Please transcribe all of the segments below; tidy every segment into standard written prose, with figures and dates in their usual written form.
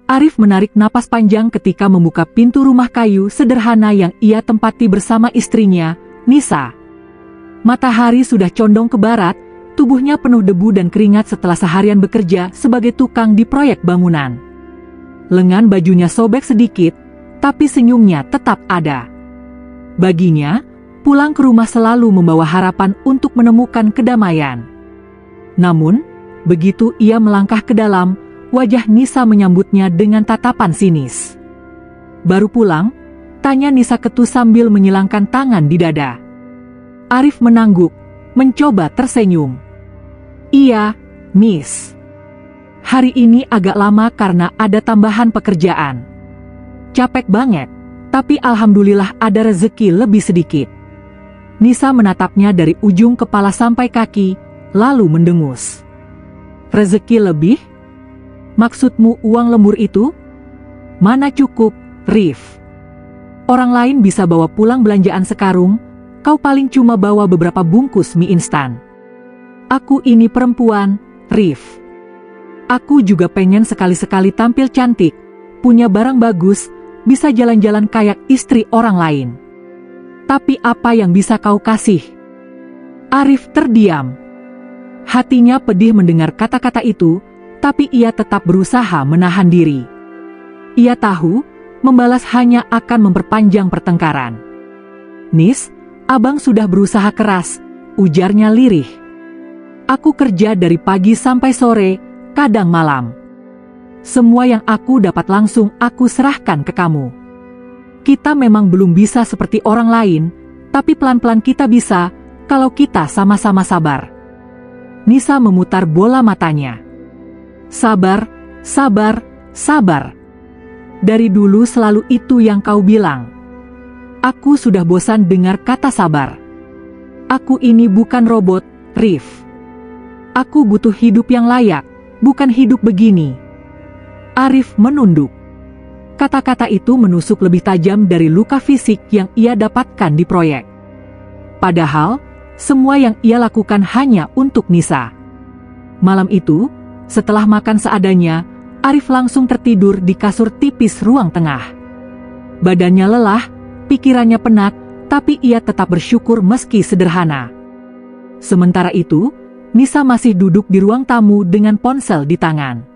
Arif menarik napas panjang ketika membuka pintu rumah kayu sederhana yang ia tempati bersama istrinya, Nisa. Matahari sudah condong ke barat, tubuhnya penuh debu dan keringat setelah seharian bekerja sebagai tukang di proyek bangunan. Lengan bajunya sobek sedikit, tapi senyumnya tetap ada. Baginya, pulang ke rumah selalu membawa harapan untuk menemukan kedamaian. Namun, begitu ia melangkah ke dalam, wajah Nisa menyambutnya dengan tatapan sinis. "Baru pulang?" tanya Nisa ketus sambil menyilangkan tangan di dada. Arif menangguk, mencoba tersenyum. "Iya, Miss. Hari ini agak lama karena ada tambahan pekerjaan. Capek banget, tapi alhamdulillah ada rezeki lebih sedikit." Nisa menatapnya dari ujung kepala sampai kaki, lalu mendengus. "Rezeki lebih? Maksudmu uang lembur itu? Mana cukup, Rif. Orang lain bisa bawa pulang belanjaan sekarung, kau paling cuma bawa beberapa bungkus mie instan. Aku ini perempuan, Rif. Aku juga pengen sekali-sekali tampil cantik, punya barang bagus, bisa jalan-jalan kayak istri orang lain. Tapi apa yang bisa kau kasih?" Arif terdiam. Hatinya pedih mendengar kata-kata itu, tapi ia tetap berusaha menahan diri. Ia tahu, membalas hanya akan memperpanjang pertengkaran. "Nis, abang sudah berusaha keras," ujarnya lirih. "Aku kerja dari pagi sampai sore, kadang malam. Semua yang aku dapat langsung aku serahkan ke kamu. Kita memang belum bisa seperti orang lain, tapi pelan-pelan kita bisa, kalau kita sama-sama sabar." Nisa memutar bola matanya. "Sabar, sabar, sabar. Dari dulu selalu itu yang kau bilang. Aku sudah bosan dengar kata sabar. Aku ini bukan robot, Rif. Aku butuh hidup yang layak, bukan hidup begini." Arif menunduk. Kata-kata itu menusuk lebih tajam dari luka fisik yang ia dapatkan di proyek. Padahal, semua yang ia lakukan hanya untuk Nisa. Malam itu, setelah makan seadanya, Arif langsung tertidur di kasur tipis ruang tengah. Badannya lelah, pikirannya penat, tapi ia tetap bersyukur meski sederhana. Sementara itu, Nisa masih duduk di ruang tamu dengan ponsel di tangan.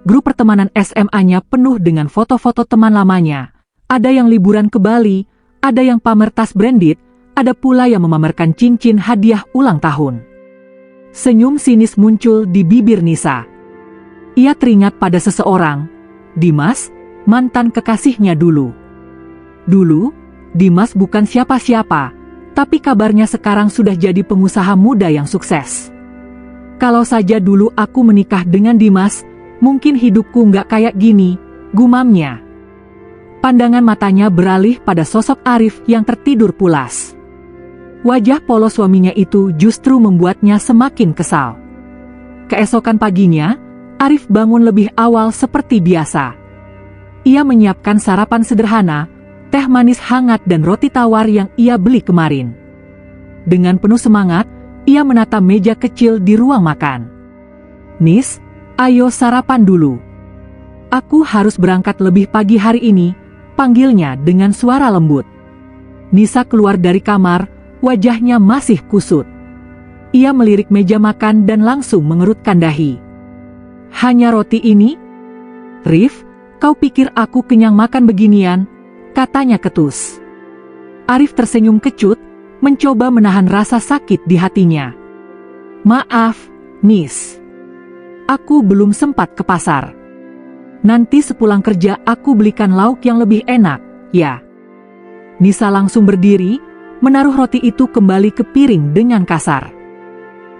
Grup pertemanan SMA-nya penuh dengan foto-foto teman lamanya. Ada yang liburan ke Bali, ada yang pamer tas branded, ada pula yang memamerkan cincin hadiah ulang tahun. Senyum sinis muncul di bibir Nisa. Ia teringat pada seseorang, Dimas, mantan kekasihnya dulu. Dulu, Dimas bukan siapa-siapa, tapi kabarnya sekarang sudah jadi pengusaha muda yang sukses. "Kalau saja dulu aku menikah dengan Dimas, mungkin hidupku nggak kayak gini," gumamnya. Pandangan matanya beralih pada sosok Arif yang tertidur pulas. Wajah polos suaminya itu justru membuatnya semakin kesal. Keesokan paginya, Arif bangun lebih awal seperti biasa. Ia menyiapkan sarapan sederhana, teh manis hangat dan roti tawar yang ia beli kemarin. Dengan penuh semangat, ia menata meja kecil di ruang makan. "Nis, ayo sarapan dulu. Aku harus berangkat lebih pagi hari ini," panggilnya dengan suara lembut. Nisa keluar dari kamar, wajahnya masih kusut. Ia melirik meja makan dan langsung mengerutkan dahi. "Hanya roti ini? Rif, kau pikir aku kenyang makan beginian?" katanya ketus. Arif tersenyum kecut, mencoba menahan rasa sakit di hatinya. "Maaf, Nis. Aku belum sempat ke pasar. Nanti sepulang kerja aku belikan lauk yang lebih enak, ya." Nisa langsung berdiri, menaruh roti itu kembali ke piring dengan kasar.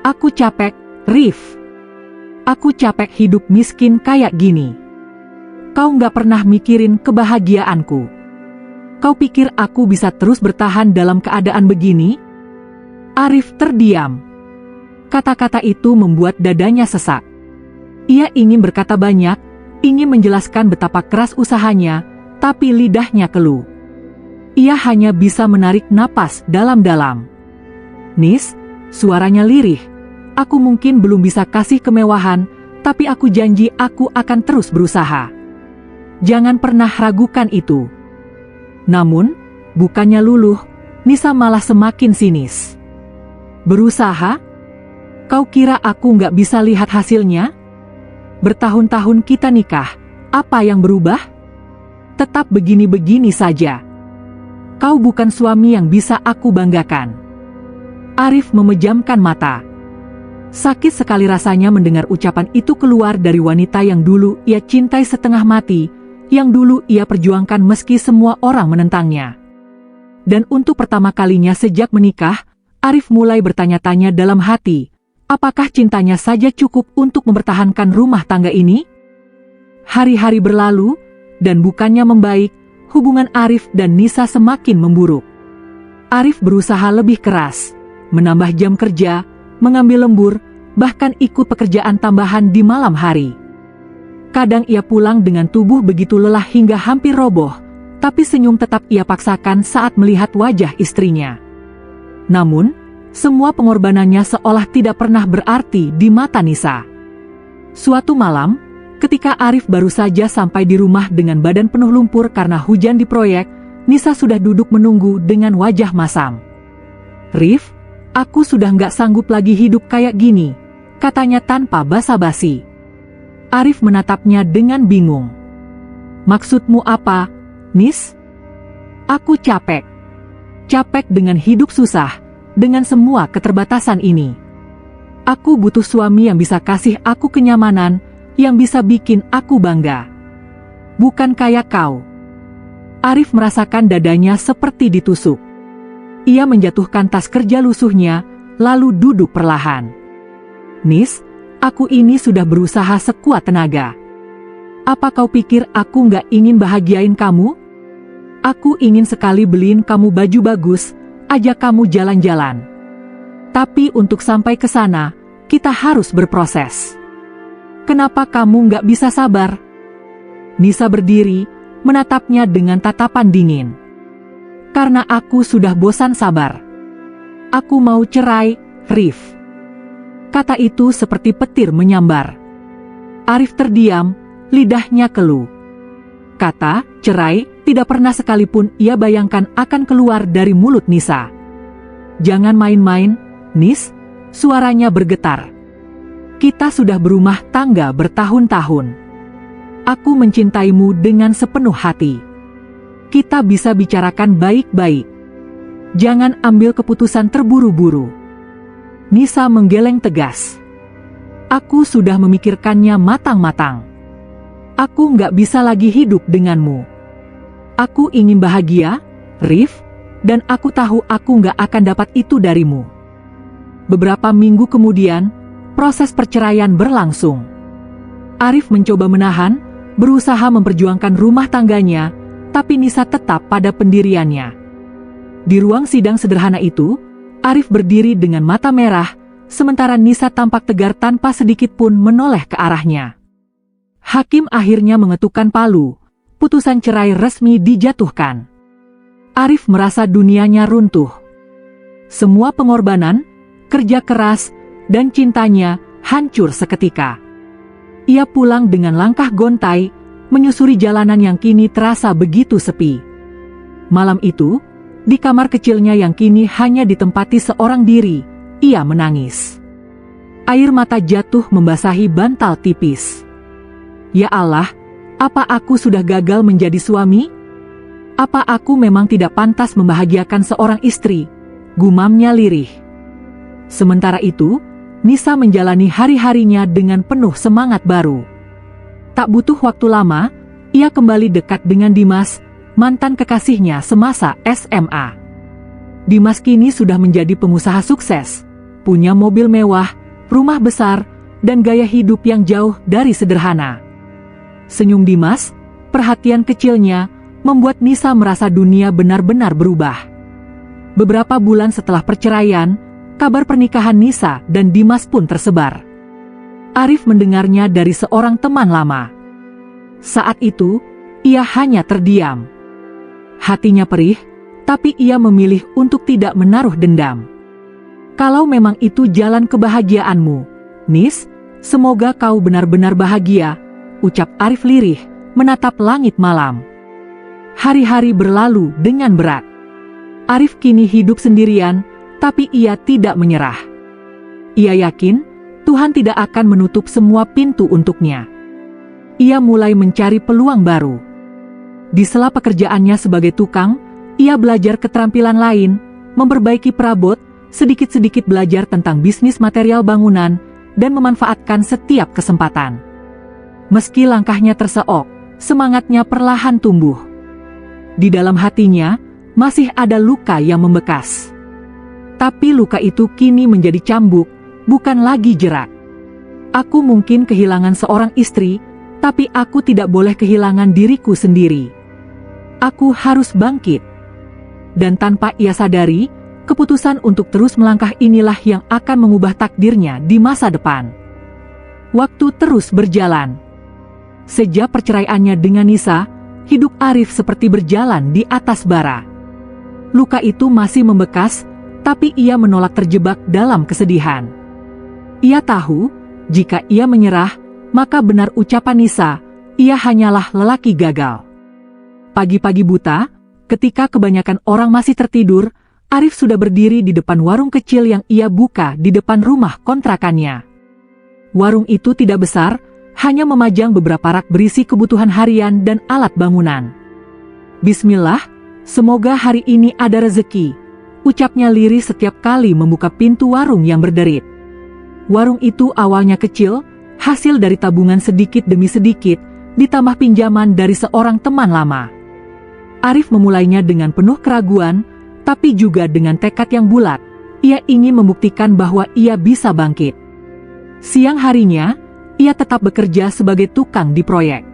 "Aku capek, Rif. Aku capek hidup miskin kayak gini. Kau nggak pernah mikirin kebahagiaanku. Kau pikir aku bisa terus bertahan dalam keadaan begini?" Arif terdiam. Kata-kata itu membuat dadanya sesak. Ia ingin berkata banyak, ingin menjelaskan betapa keras usahanya, tapi lidahnya keluh. Ia hanya bisa menarik napas dalam-dalam. "Nis," suaranya lirih, "aku mungkin belum bisa kasih kemewahan, tapi aku janji aku akan terus berusaha. Jangan pernah ragukan itu. Namun, bukannya luluh, Nisa malah semakin sinis. Berusaha? Kau kira aku nggak bisa lihat hasilnya? Bertahun-tahun kita nikah, apa yang berubah? Tetap begini-begini saja. Kau bukan suami yang bisa aku banggakan. Arif memejamkan mata. Sakit sekali rasanya mendengar ucapan itu keluar dari wanita yang dulu ia cintai setengah mati, yang dulu ia perjuangkan meski semua orang menentangnya. Dan untuk pertama kalinya sejak menikah, Arif mulai bertanya-tanya dalam hati, apakah cintanya saja cukup untuk mempertahankan rumah tangga ini? Hari-hari berlalu, dan bukannya membaik, hubungan Arif dan Nisa semakin memburuk. Arif berusaha lebih keras, menambah jam kerja, mengambil lembur, bahkan ikut pekerjaan tambahan di malam hari. Kadang ia pulang dengan tubuh begitu lelah hingga hampir roboh, tapi senyum tetap ia paksakan saat melihat wajah istrinya. Namun, semua pengorbanannya seolah tidak pernah berarti di mata Nisa. Suatu malam, ketika Arif baru saja sampai di rumah dengan badan penuh lumpur karena hujan di proyek, Nisa sudah duduk menunggu dengan wajah masam. "Rif, aku sudah nggak sanggup lagi hidup kayak gini," katanya tanpa basa-basi. Arif menatapnya dengan bingung. "Maksudmu apa, Nis?" "Aku capek. Capek dengan hidup susah, dengan semua keterbatasan ini. Aku butuh suami yang bisa kasih aku kenyamanan, yang bisa bikin aku bangga. Bukan kayak kau." Arif merasakan dadanya seperti ditusuk. Ia menjatuhkan tas kerja lusuhnya, lalu duduk perlahan. "Nis, aku ini sudah berusaha sekuat tenaga. Apa kau pikir aku nggak ingin bahagiain kamu? Aku ingin sekali beliin kamu baju bagus, ajak kamu jalan-jalan. Tapi untuk sampai ke sana, kita harus berproses. Kenapa kamu nggak bisa sabar?" Nisa berdiri, menatapnya dengan tatapan dingin. "Karena aku sudah bosan sabar. Aku mau cerai, Rif." Kata itu seperti petir menyambar. Arif terdiam, lidahnya keluh. Kata cerai tidak pernah sekalipun ia bayangkan akan keluar dari mulut Nisa. "Jangan main-main, Nis," suaranya bergetar. "Kita sudah berumah tangga bertahun-tahun. Aku mencintaimu dengan sepenuh hati. Kita bisa bicarakan baik-baik. Jangan ambil keputusan terburu-buru." Nisa menggeleng tegas. "Aku sudah memikirkannya matang-matang. Aku nggak bisa lagi hidup denganmu. Aku ingin bahagia, Rif, dan aku tahu aku nggak akan dapat itu darimu." Beberapa minggu kemudian, proses perceraian berlangsung. Arif mencoba menahan, berusaha memperjuangkan rumah tangganya, tapi Nisa tetap pada pendiriannya. Di ruang sidang sederhana itu, Arif berdiri dengan mata merah, sementara Nisa tampak tegar tanpa sedikit pun menoleh ke arahnya. Hakim akhirnya mengetukkan palu, putusan cerai resmi dijatuhkan. Arif merasa dunianya runtuh. Semua pengorbanan, kerja keras, dan cintanya hancur seketika. Ia pulang dengan langkah gontai, menyusuri jalanan yang kini terasa begitu sepi. Malam itu, di kamar kecilnya yang kini hanya ditempati seorang diri, ia menangis. Air mata jatuh membasahi bantal tipis. "Ya Allah, apa aku sudah gagal menjadi suami? Apa aku memang tidak pantas membahagiakan seorang istri?" gumamnya lirih. Sementara itu, Nisa menjalani hari-harinya dengan penuh semangat baru. Tak butuh waktu lama, ia kembali dekat dengan Dimas, mantan kekasihnya semasa SMA. Dimas kini sudah menjadi pengusaha sukses, punya mobil mewah, rumah besar, dan gaya hidup yang jauh dari sederhana. Senyum Dimas, perhatian kecilnya, membuat Nisa merasa dunia benar-benar berubah. Beberapa bulan setelah perceraian, kabar pernikahan Nisa dan Dimas pun tersebar. Arif mendengarnya dari seorang teman lama. Saat itu, ia hanya terdiam. Hatinya perih, tapi ia memilih untuk tidak menaruh dendam. "Kalau memang itu jalan kebahagiaanmu, Nis, semoga kau benar-benar bahagia," ucap Arif lirih, menatap langit malam. Hari-hari berlalu dengan berat. Arif kini hidup sendirian, tapi ia tidak menyerah. Ia yakin Tuhan tidak akan menutup semua pintu untuknya. Ia mulai mencari peluang baru. Di sela pekerjaannya sebagai tukang, ia belajar keterampilan lain, memperbaiki perabot, sedikit-sedikit belajar tentang bisnis material bangunan, dan memanfaatkan setiap kesempatan. Meski langkahnya terseok, semangatnya perlahan tumbuh. Di dalam hatinya, masih ada luka yang membekas. Tapi luka itu kini menjadi cambuk, bukan lagi jerat. Aku mungkin kehilangan seorang istri, tapi aku tidak boleh kehilangan diriku sendiri. Aku harus bangkit. Dan tanpa ia sadari, keputusan untuk terus melangkah inilah yang akan mengubah takdirnya di masa depan. Waktu terus berjalan. Sejak perceraiannya dengan Nisa, hidup Arif seperti berjalan di atas bara. Luka itu masih membekas, tapi ia menolak terjebak dalam kesedihan. Ia tahu, jika ia menyerah, maka benar ucapan Nisa, ia hanyalah lelaki gagal. Pagi-pagi buta, ketika kebanyakan orang masih tertidur, Arif sudah berdiri di depan warung kecil yang ia buka di depan rumah kontrakannya. Warung itu tidak besar, hanya memajang beberapa rak berisi kebutuhan harian dan alat bangunan. Bismillah, semoga hari ini ada rezeki, ucapnya lirih setiap kali membuka pintu warung yang berderit. Warung itu awalnya kecil, hasil dari tabungan sedikit demi sedikit, ditambah pinjaman dari seorang teman lama. Arif memulainya dengan penuh keraguan, tapi juga dengan tekad yang bulat. Ia ingin membuktikan bahwa ia bisa bangkit. Siang harinya, ia tetap bekerja sebagai tukang di proyek.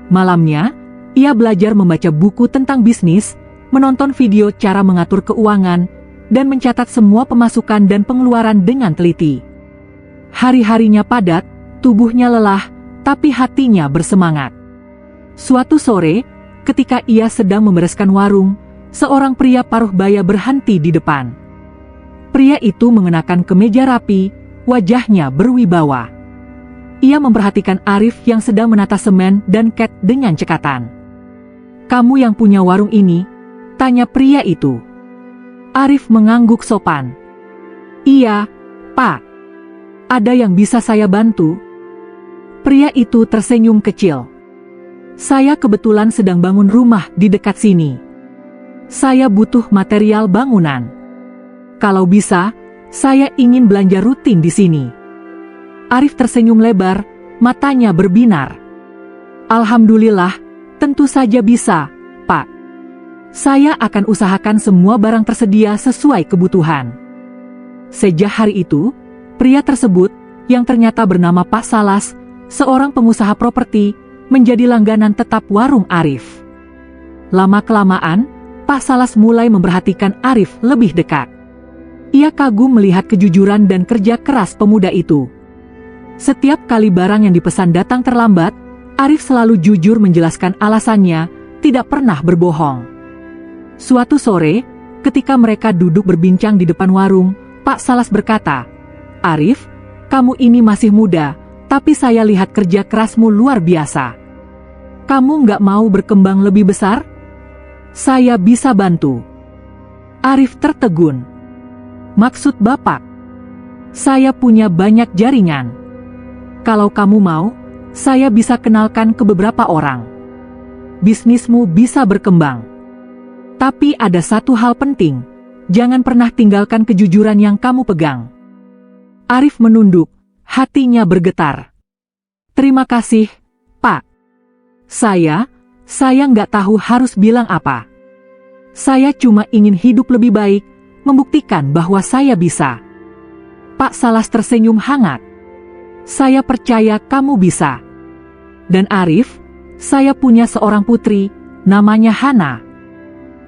Malamnya, ia belajar membaca buku tentang bisnis, menonton video cara mengatur keuangan, dan mencatat semua pemasukan dan pengeluaran dengan teliti. Hari-harinya padat, tubuhnya lelah, tapi hatinya bersemangat. Suatu sore, ketika ia sedang membereskan warung, seorang pria paruh baya berhenti di depan. Pria itu mengenakan kemeja rapi, wajahnya berwibawa. Ia memperhatikan Arif yang sedang menata semen dan cat dengan cekatan. "Kamu yang punya warung ini?" tanya pria itu. Arif mengangguk sopan. "Iya, Pak. Ada yang bisa saya bantu?" Pria itu tersenyum kecil. "Saya kebetulan sedang bangun rumah di dekat sini. Saya butuh material bangunan. Kalau bisa, saya ingin belanja rutin di sini." Arif tersenyum lebar, matanya berbinar. "Alhamdulillah, tentu saja bisa, Pak. Saya akan usahakan semua barang tersedia sesuai kebutuhan." Sejak hari itu, pria tersebut, yang ternyata bernama Pak Salas, seorang pengusaha properti, menjadi langganan tetap warung Arif. Lama-kelamaan, Pak Salas mulai memperhatikan Arif lebih dekat. Ia kagum melihat kejujuran dan kerja keras pemuda itu. Setiap kali barang yang dipesan datang terlambat, Arif selalu jujur menjelaskan alasannya, tidak pernah berbohong. Suatu sore, ketika mereka duduk berbincang di depan warung, Pak Salas berkata, "Arif, kamu ini masih muda, tapi saya lihat kerja kerasmu luar biasa. Kamu nggak mau berkembang lebih besar? Saya bisa bantu." Arif tertegun. "Maksud Bapak?" "Saya punya banyak jaringan. Kalau kamu mau, saya bisa kenalkan ke beberapa orang. Bisnismu bisa berkembang. Tapi ada satu hal penting, jangan pernah tinggalkan kejujuran yang kamu pegang." Arif menunduk, hatinya bergetar. "Terima kasih, Pak. Saya nggak tahu harus bilang apa. Saya cuma ingin hidup lebih baik, membuktikan bahwa saya bisa." Pak Salas tersenyum hangat. "Saya percaya kamu bisa. Dan Arif, saya punya seorang putri, namanya Hana.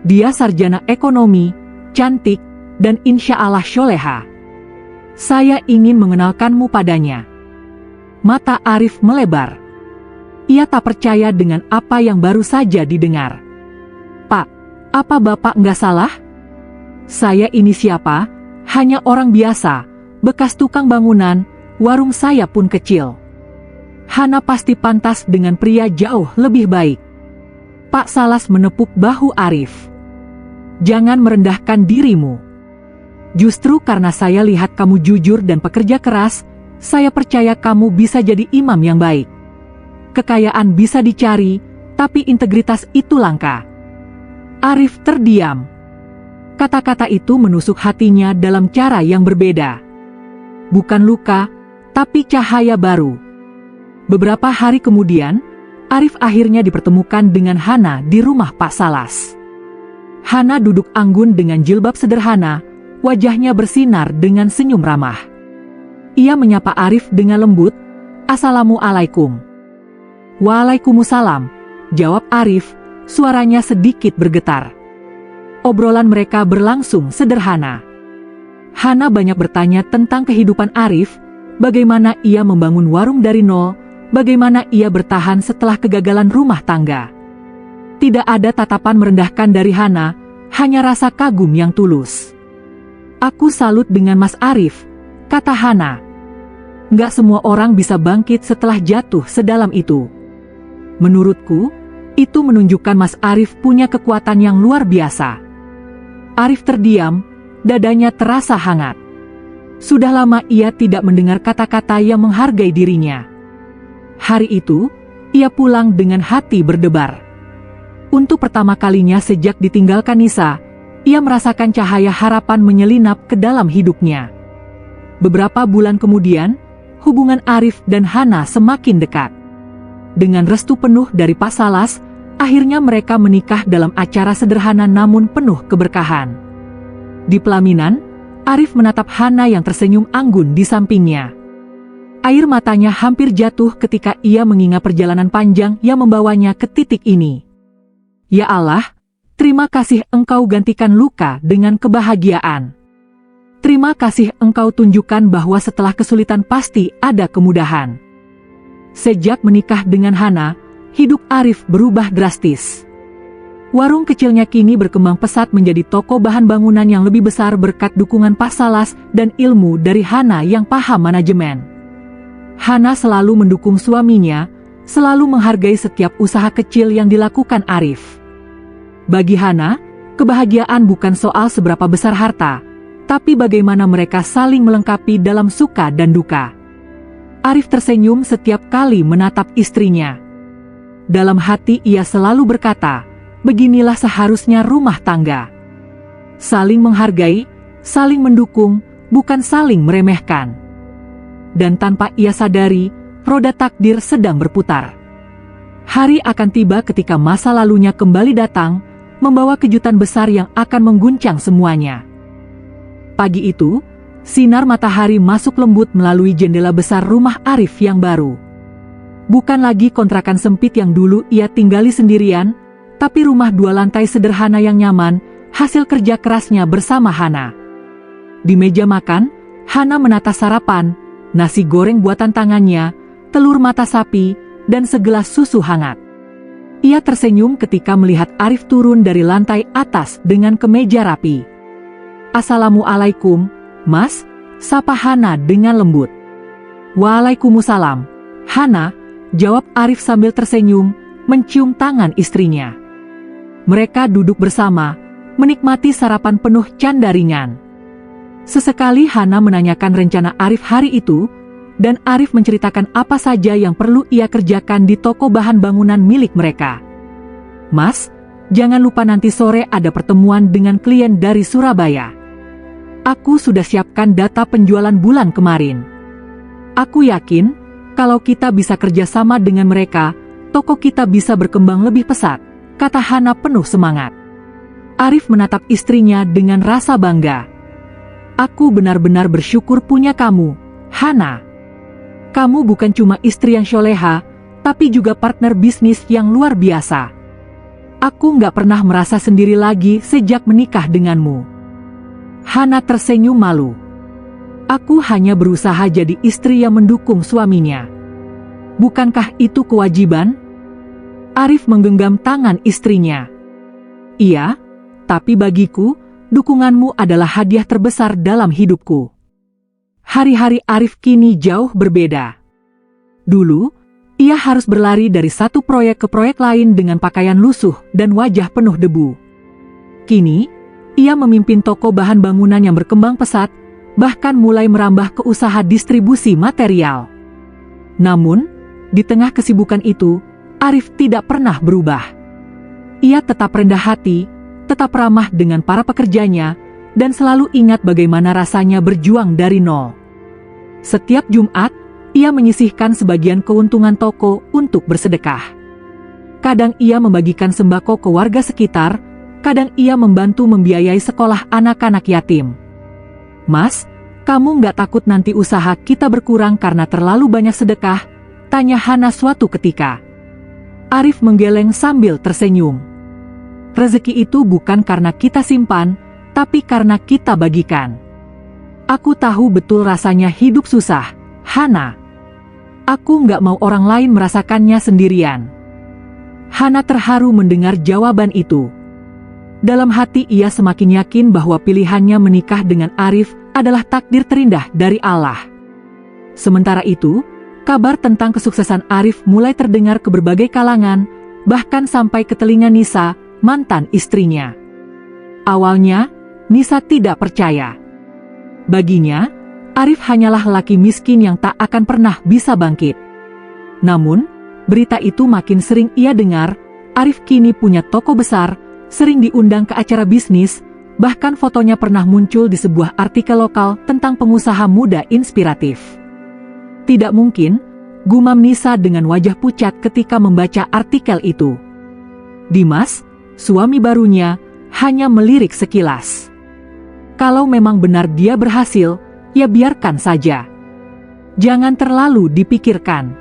Dia sarjana ekonomi, cantik, dan insya Allah soleha. Saya ingin mengenalkanmu padanya." Mata Arif melebar. Ia tak percaya dengan apa yang baru saja didengar. "Pak, apa Bapak nggak salah? Saya ini siapa? Hanya orang biasa, bekas tukang bangunan, warung saya pun kecil. Hana pasti pantas dengan pria jauh lebih baik. Pak Salas menepuk bahu Arif. Jangan merendahkan dirimu. Justru karena saya lihat kamu jujur dan pekerja keras, saya percaya kamu bisa jadi imam yang baik. Kekayaan bisa dicari, tapi integritas itu langka. Arif terdiam. Kata-kata itu menusuk hatinya dalam cara yang berbeda. Bukan luka, tapi cahaya baru. Beberapa hari kemudian, Arif akhirnya dipertemukan dengan Hana di rumah Pak Salas. Hana duduk anggun dengan jilbab sederhana, wajahnya bersinar dengan senyum ramah. Ia menyapa Arif dengan lembut, "Assalamualaikum." "Waalaikumsalam," jawab Arif, suaranya sedikit bergetar. Obrolan mereka berlangsung sederhana. Hana banyak bertanya tentang kehidupan Arif, bagaimana ia membangun warung dari nol, bagaimana ia bertahan setelah kegagalan rumah tangga. Tidak ada tatapan merendahkan dari Hana, hanya rasa kagum yang tulus. "Aku salut dengan Mas Arif," kata Hana. "Nggak semua orang bisa bangkit setelah jatuh sedalam itu. Menurutku, itu menunjukkan Mas Arif punya kekuatan yang luar biasa." Arif terdiam, dadanya terasa hangat. Sudah lama ia tidak mendengar kata-kata yang menghargai dirinya. Hari itu, ia pulang dengan hati berdebar. Untuk pertama kalinya sejak ditinggalkan Nisa, ia merasakan cahaya harapan menyelinap ke dalam hidupnya. Beberapa bulan kemudian, hubungan Arif dan Hana semakin dekat. Dengan restu penuh dari Pak Salas, akhirnya mereka menikah dalam acara sederhana namun penuh keberkahan. Di pelaminan, Arif menatap Hana yang tersenyum anggun di sampingnya. Air matanya hampir jatuh ketika ia mengingat perjalanan panjang yang membawanya ke titik ini. "Ya Allah, terima kasih Engkau gantikan luka dengan kebahagiaan. Terima kasih Engkau tunjukkan bahwa setelah kesulitan pasti ada kemudahan." Sejak menikah dengan Hana, hidup Arif berubah drastis. Warung kecilnya kini berkembang pesat menjadi toko bahan bangunan yang lebih besar berkat dukungan Pak Salas dan ilmu dari Hana yang paham manajemen. Hana selalu mendukung suaminya, selalu menghargai setiap usaha kecil yang dilakukan Arif. Bagi Hana, kebahagiaan bukan soal seberapa besar harta, tapi bagaimana mereka saling melengkapi dalam suka dan duka. Arif tersenyum setiap kali menatap istrinya. Dalam hati ia selalu berkata, beginilah seharusnya rumah tangga. Saling menghargai, saling mendukung, bukan saling meremehkan. Dan tanpa ia sadari, roda takdir sedang berputar. Hari akan tiba ketika masa lalunya kembali datang, membawa kejutan besar yang akan mengguncang semuanya. Pagi itu, sinar matahari masuk lembut melalui jendela besar rumah Arif yang baru. Bukan lagi kontrakan sempit yang dulu ia tinggali sendirian, tapi rumah 2 lantai sederhana yang nyaman, hasil kerja kerasnya bersama Hana. Di meja makan, Hana menata sarapan, nasi goreng buatan tangannya, telur mata sapi, dan segelas susu hangat. Ia tersenyum ketika melihat Arif turun dari lantai atas dengan kemeja rapi. "Assalamualaikum, Mas," sapa Hana dengan lembut. "Waalaikumsalam, Hana," jawab Arif sambil tersenyum, mencium tangan istrinya. Mereka duduk bersama, menikmati sarapan penuh canda ringan. Sesekali Hana menanyakan rencana Arif hari itu, dan Arif menceritakan apa saja yang perlu ia kerjakan di toko bahan bangunan milik mereka. "Mas, jangan lupa nanti sore ada pertemuan dengan klien dari Surabaya. Aku sudah siapkan data penjualan bulan kemarin. Aku yakin, kalau kita bisa kerjasama dengan mereka, toko kita bisa berkembang lebih pesat," kata Hana penuh semangat. Arif menatap istrinya dengan rasa bangga. "Aku benar-benar bersyukur punya kamu, Hana. Kamu bukan cuma istri yang soleha, tapi juga partner bisnis yang luar biasa. Aku nggak pernah merasa sendiri lagi sejak menikah denganmu." Hana tersenyum malu. "Aku hanya berusaha jadi istri yang mendukung suaminya. Bukankah itu kewajiban?" Arif menggenggam tangan istrinya. "Iya, tapi bagiku, dukunganmu adalah hadiah terbesar dalam hidupku." Hari-hari Arif kini jauh berbeda. Dulu, Ia harus berlari dari satu proyek ke proyek lain dengan pakaian lusuh dan wajah penuh debu. Kini, ia memimpin toko bahan bangunan yang berkembang pesat, bahkan mulai merambah ke usaha distribusi material. Namun, di tengah kesibukan itu, Arif tidak pernah berubah. Ia tetap rendah hati, tetap ramah dengan para pekerjanya, dan selalu ingat bagaimana rasanya berjuang dari nol. Setiap Jumat, ia menyisihkan sebagian keuntungan toko untuk bersedekah. Kadang ia membagikan sembako ke warga sekitar, kadang ia membantu membiayai sekolah anak-anak yatim. "Mas, kamu nggak takut nanti usaha kita berkurang karena terlalu banyak sedekah?" tanya Hana suatu ketika. Arif menggeleng sambil tersenyum. "Rezeki itu bukan karena kita simpan, tapi karena kita bagikan. Aku tahu betul rasanya hidup susah, Hana. Aku nggak mau orang lain merasakannya sendirian." Hana terharu mendengar jawaban itu. Dalam hati ia semakin yakin bahwa pilihannya menikah dengan Arif adalah takdir terindah dari Allah. Sementara itu, kabar tentang kesuksesan Arif mulai terdengar ke berbagai kalangan, bahkan sampai ke telinga Nisa, mantan istrinya. Awalnya, Nisa tidak percaya. Baginya, Arif hanyalah laki miskin yang tak akan pernah bisa bangkit. Namun, berita itu makin sering ia dengar. Arif kini punya toko besar, sering diundang ke acara bisnis, bahkan fotonya pernah muncul di sebuah artikel lokal tentang pengusaha muda inspiratif. Tidak mungkin, gumam Nisa dengan wajah pucat ketika membaca artikel itu. Dimas, suami barunya, hanya melirik sekilas. Kalau memang benar dia berhasil, ya biarkan saja. Jangan terlalu dipikirkan.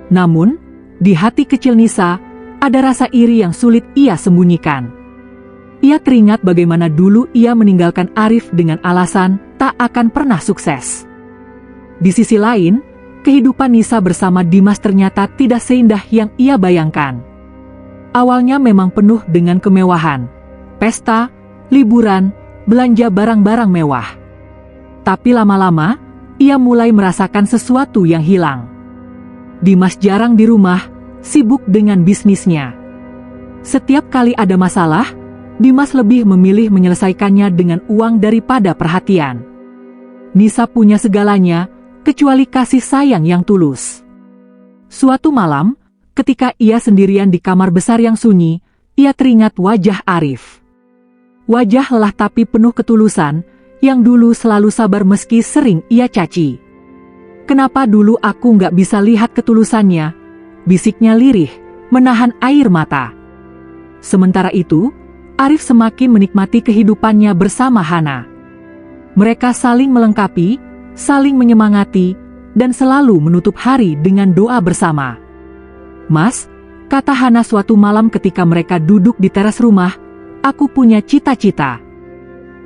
Namun, di hati kecil Nisa, ada rasa iri yang sulit ia sembunyikan. Ia teringat bagaimana dulu ia meninggalkan Arif dengan alasan tak akan pernah sukses. Di sisi lain, kehidupan Nisa bersama Dimas ternyata tidak seindah yang ia bayangkan. Awalnya memang penuh dengan kemewahan, pesta, liburan, belanja barang-barang mewah. Tapi lama-lama, ia mulai merasakan sesuatu yang hilang. Dimas jarang di rumah, sibuk dengan bisnisnya. Setiap kali ada masalah, Dimas lebih memilih menyelesaikannya dengan uang daripada perhatian. Nisa punya segalanya, kecuali kasih sayang yang tulus. Suatu malam, ketika ia sendirian di kamar besar yang sunyi, ia teringat wajah Arif. Wajah lelah tapi penuh ketulusan, yang dulu selalu sabar meski sering ia caci. "Kenapa dulu aku nggak bisa lihat ketulusannya?" bisiknya lirih, menahan air mata. Sementara itu, Arif semakin menikmati kehidupannya bersama Hana. Mereka saling melengkapi, saling menyemangati, dan selalu menutup hari dengan doa bersama. "Mas," kata Hana suatu malam ketika mereka duduk di teras rumah, "aku punya cita-cita.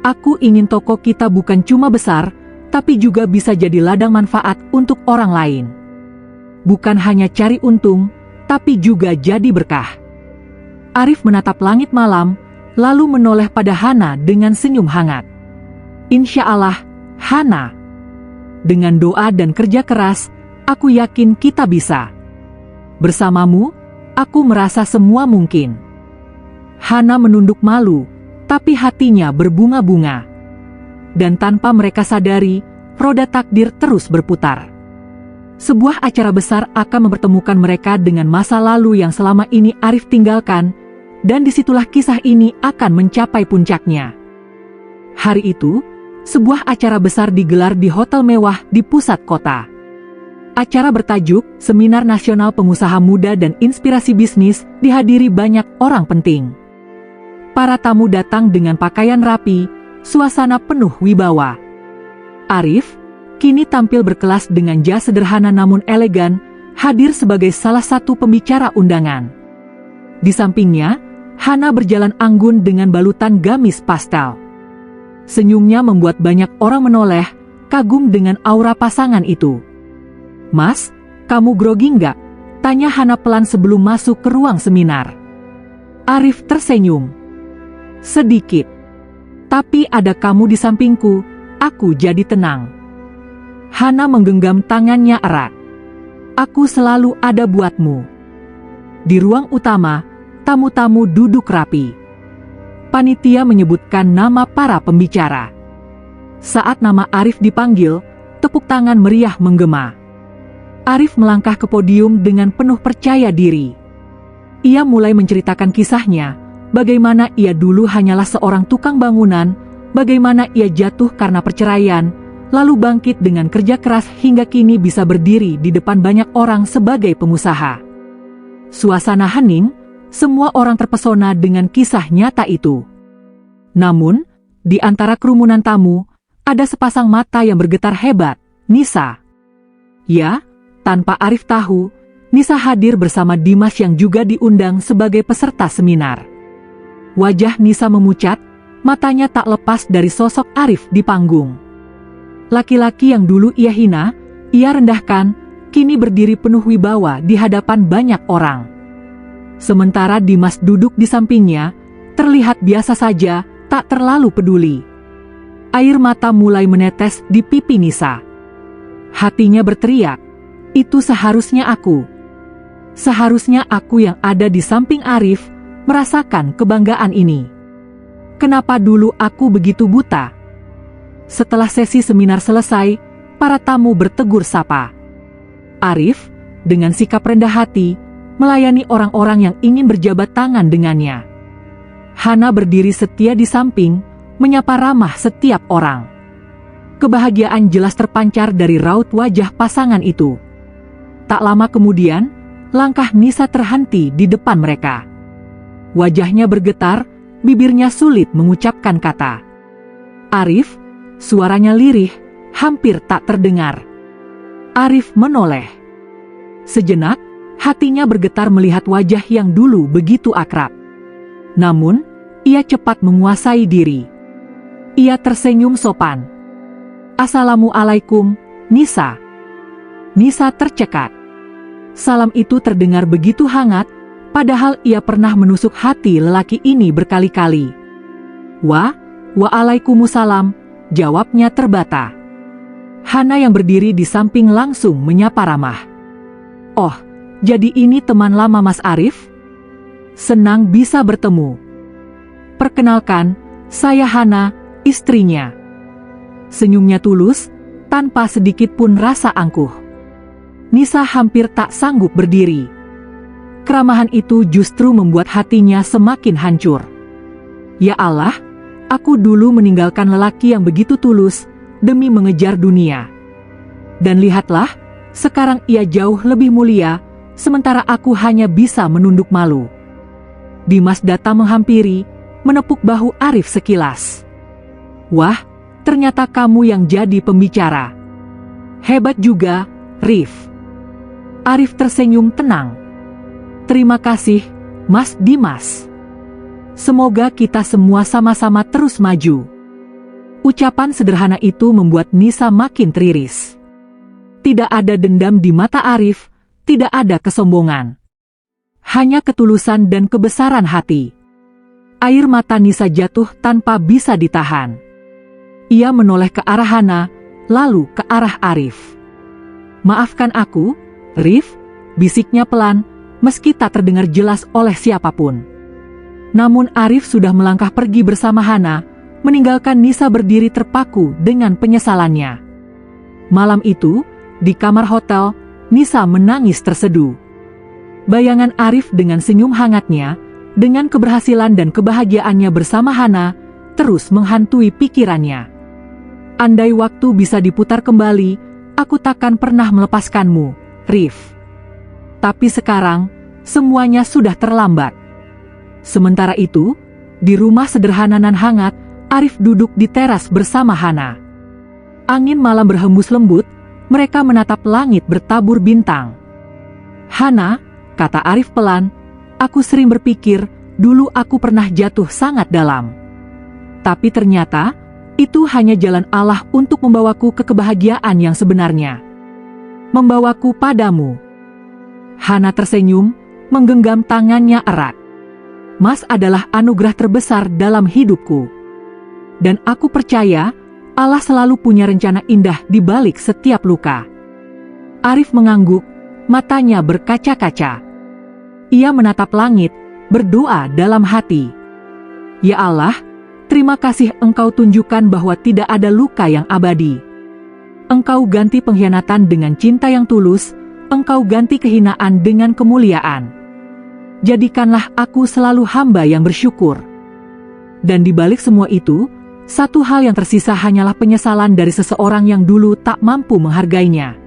Aku ingin toko kita bukan cuma besar, tapi juga bisa jadi ladang manfaat untuk orang lain. Bukan hanya cari untung, tapi juga jadi berkah." Arif menatap langit malam, lalu menoleh pada Hana dengan senyum hangat. "Insya Allah, Hana. Dengan doa dan kerja keras, aku yakin kita bisa. Bersamamu, aku merasa semua mungkin." Hana menunduk malu, tapi hatinya berbunga-bunga. Dan tanpa mereka sadari, roda takdir terus berputar. Sebuah acara besar akan mempertemukan mereka dengan masa lalu yang selama ini Arif tinggalkan, dan disitulah kisah ini akan mencapai puncaknya. Hari itu, sebuah acara besar digelar di hotel mewah di pusat kota. Acara bertajuk Seminar Nasional Pengusaha Muda dan Inspirasi Bisnis dihadiri banyak orang penting. Para tamu datang dengan pakaian rapi, suasana penuh wibawa. Arif, kini tampil berkelas dengan jas sederhana namun elegan, hadir sebagai salah satu pembicara undangan. Di sampingnya, Hana berjalan anggun dengan balutan gamis pastel. Senyumnya membuat banyak orang menoleh, kagum dengan aura pasangan itu. "Mas, kamu grogi nggak?" tanya Hana pelan sebelum masuk ke ruang seminar. Arif tersenyum. "Sedikit. Tapi ada kamu di sampingku, aku jadi tenang." Hana menggenggam tangannya erat. Aku selalu ada buatmu. Di ruang utama, tamu-tamu duduk rapi. Panitia menyebutkan nama para pembicara. Saat nama Arif dipanggil, tepuk tangan meriah menggema. Arif melangkah ke podium dengan penuh percaya diri. Ia mulai menceritakan kisahnya, bagaimana ia dulu hanyalah seorang tukang bangunan, bagaimana ia jatuh karena perceraian, lalu bangkit dengan kerja keras hingga kini bisa berdiri di depan banyak orang sebagai pengusaha. Suasana hening, semua orang terpesona dengan kisah nyata itu. Namun, di antara kerumunan tamu, ada sepasang mata yang bergetar hebat, Nisa. Ya, tanpa Arif tahu, Nisa hadir bersama Dimas yang juga diundang sebagai peserta seminar. Wajah Nisa memucat, matanya tak lepas dari sosok Arif di panggung. Laki-laki yang dulu ia hina, ia rendahkan, kini berdiri penuh wibawa di hadapan banyak orang. Sementara Dimas duduk di sampingnya, terlihat biasa saja, tak terlalu peduli. Air mata mulai menetes di pipi Nisa. Hatinya berteriak, itu seharusnya aku. Seharusnya aku yang ada di samping Arif, merasakan kebanggaan ini. Kenapa dulu aku begitu buta? Setelah sesi seminar selesai, para tamu bertegur sapa. Arif, dengan sikap rendah hati, melayani orang-orang yang ingin berjabat tangan dengannya. Hana berdiri setia di samping, menyapa ramah setiap orang. Kebahagiaan jelas terpancar dari raut wajah pasangan itu. Tak lama kemudian, langkah Nisa terhenti di depan mereka. Wajahnya bergetar, bibirnya sulit mengucapkan kata. Arif, suaranya lirih, hampir tak terdengar. Arif menoleh. Sejenak, hatinya bergetar melihat wajah yang dulu begitu akrab. Namun, ia cepat menguasai diri. Ia tersenyum sopan. Assalamualaikum, Nisa. Nisa tercekat. Salam itu terdengar begitu hangat, padahal ia pernah menusuk hati lelaki ini berkali-kali. Waalaikumsalam, jawabnya terbata. Hana yang berdiri di samping langsung menyapa ramah. Oh, jadi ini teman lama Mas Arif? Senang bisa bertemu. Perkenalkan, saya Hana, istrinya. Senyumnya tulus, tanpa sedikit pun rasa angkuh. Nisa hampir tak sanggup berdiri. Keramahan itu justru membuat hatinya semakin hancur. Ya Allah, aku dulu meninggalkan lelaki yang begitu tulus, demi mengejar dunia. Dan lihatlah, sekarang ia jauh lebih mulia, sementara aku hanya bisa menunduk malu. Dimas datang menghampiri, menepuk bahu Arif sekilas. Wah, ternyata kamu yang jadi pembicara. Hebat juga, Rif. Arif tersenyum tenang. Terima kasih, Mas Dimas. Semoga kita semua sama-sama terus maju. Ucapan sederhana itu membuat Nisa makin teriris. Tidak ada dendam di mata Arif, tidak ada kesombongan. Hanya ketulusan dan kebesaran hati. Air mata Nisa jatuh tanpa bisa ditahan. Ia menoleh ke arah Hana, lalu ke arah Arif. Maafkan aku, Rif, bisiknya pelan, meski tak terdengar jelas oleh siapapun. Namun Arif sudah melangkah pergi bersama Hana, meninggalkan Nisa berdiri terpaku dengan penyesalannya. Malam itu, di kamar hotel, Nisa menangis terseduh. Bayangan Arif dengan senyum hangatnya, dengan keberhasilan dan kebahagiaannya bersama Hana, terus menghantui pikirannya. Andai waktu bisa diputar kembali, aku takkan pernah melepaskanmu, Rif. Tapi sekarang, semuanya sudah terlambat. Sementara itu, di rumah sederhana nan hangat, Arif duduk di teras bersama Hana. Angin malam berhembus lembut, mereka menatap langit bertabur bintang. Hana, kata Arif pelan, aku sering berpikir, dulu aku pernah jatuh sangat dalam. Tapi ternyata, itu hanya jalan Allah untuk membawaku ke kebahagiaan yang sebenarnya. Membawaku padamu. Hana tersenyum, menggenggam tangannya erat. Mas adalah anugerah terbesar dalam hidupku. Dan aku percaya, Allah selalu punya rencana indah di balik setiap luka. Arif mengangguk, Matanya berkaca-kaca. Ia menatap langit, berdoa dalam hati. Ya Allah, terima kasih Engkau tunjukkan bahwa tidak ada luka yang abadi. Engkau ganti pengkhianatan dengan cinta yang tulus, Engkau ganti kehinaan dengan kemuliaan. Jadikanlah aku selalu hamba yang bersyukur. Dan di balik semua itu, satu hal yang tersisa hanyalah penyesalan dari seseorang yang dulu tak mampu menghargainya.